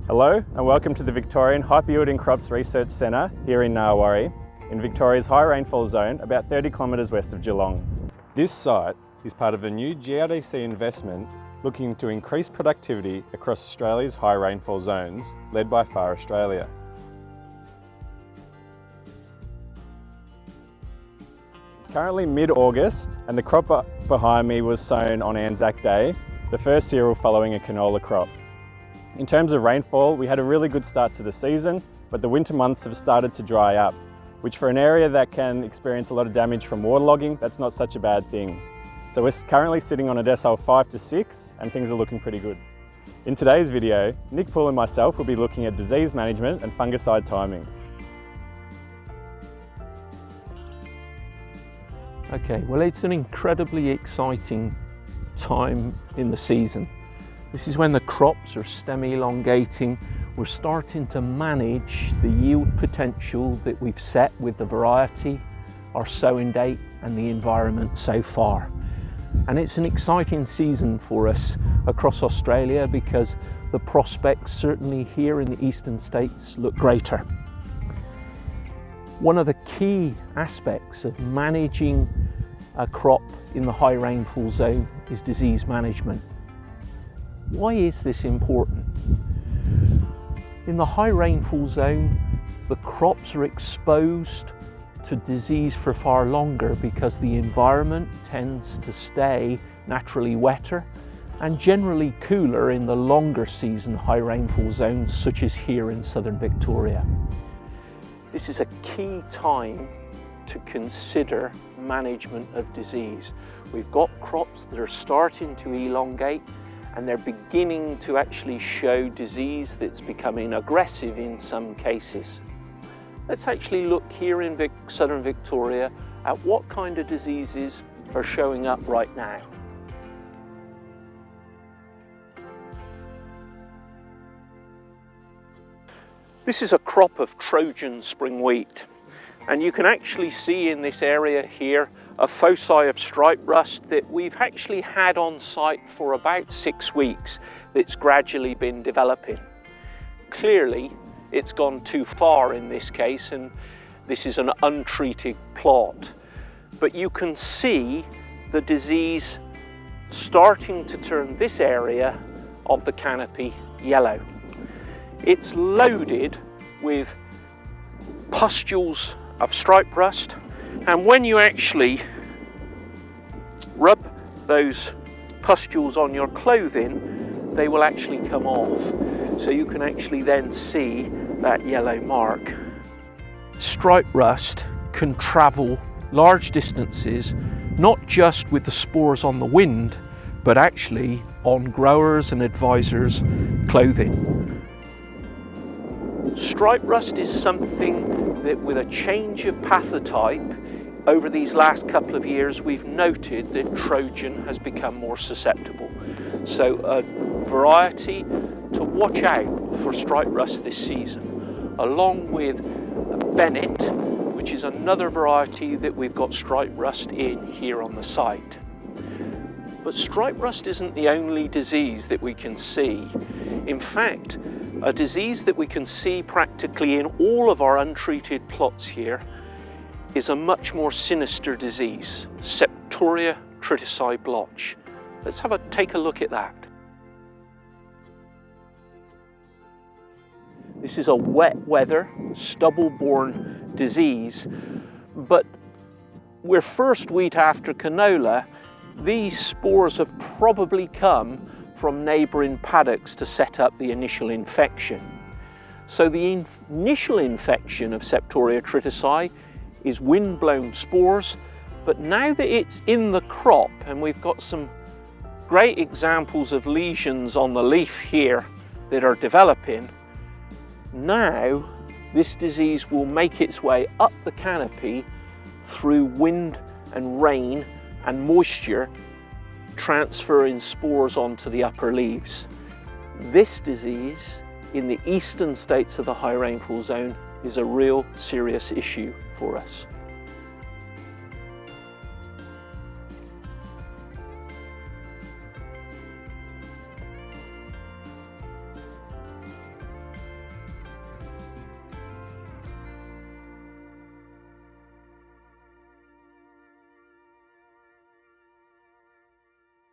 Hello and welcome to the Victorian Hyper Yielding Crops Research Centre here in Narwarri, in Victoria's high rainfall zone about 30 kilometres west of Geelong. This site is part of a new GRDC investment looking to increase productivity across Australia's high rainfall zones, led by Far Australia. It's currently mid-August and the crop behind me was sown on Anzac Day, the first cereal following a canola crop. In terms of rainfall, we had a really good start to the season, but the winter months have started to dry up, which for an area that can experience a lot of damage from waterlogging, that's not such a bad thing. So we're currently sitting on a decile 5 to 6 and things are looking pretty good. In today's video, Nick Poole and myself will be looking at disease management and fungicide timings. Okay, well, it's an incredibly exciting time in the season. This is when the crops are stem elongating. We're starting to manage the yield potential that we've set with the variety, our sowing date and the environment so far. And it's an exciting season for us across Australia because the prospects certainly here in the eastern states look greater. One of the key aspects of managing a crop in the high rainfall zone is disease management. Why is this important? In the high rainfall zone, the crops are exposed to disease for far longer because the environment tends to stay naturally wetter and generally cooler in the longer season high rainfall zones, such as here in southern Victoria. This is a key time to consider management of disease. We've got crops that are starting to elongate and they're beginning to actually show disease that's becoming aggressive in some cases. Let's actually look here in southern Victoria at what kind of diseases are showing up right now. This is a crop of Trojan spring wheat, and you can actually see in this area here a foci of stripe rust that we've actually had on site for about 6 weeks that's gradually been developing. Clearly, it's gone too far in this case, and this is an untreated plot. But you can see the disease starting to turn this area of the canopy yellow. It's loaded with pustules of stripe rust, and when you actually rub those pustules on your clothing, they will actually come off. So you can actually then see that yellow mark. Stripe rust can travel large distances, not just with the spores on the wind, but actually on growers' and advisors' clothing. Stripe rust is something that, with a change of pathotype over these last couple of years, we've noted that Trojan has become more susceptible. So a variety to watch out for stripe rust this season, along with Bennett, which is another variety that we've got stripe rust in here on the site. But stripe rust isn't the only disease that we can see. In fact, a disease that we can see practically in all of our untreated plots here is a much more sinister disease, Septoria tritici blotch. Let's take a look at that. This is a wet weather, stubble-borne disease, but we're first wheat after canola. These spores have probably come from neighbouring paddocks to set up the initial infection. So the initial infection of Septoria tritici is wind-blown spores, but now that it's in the crop, and we've got some great examples of lesions on the leaf here that are developing, now this disease will make its way up the canopy through wind and rain and moisture, transferring spores onto the upper leaves. This disease in the eastern states of the high rainfall zone is a real serious issue for us.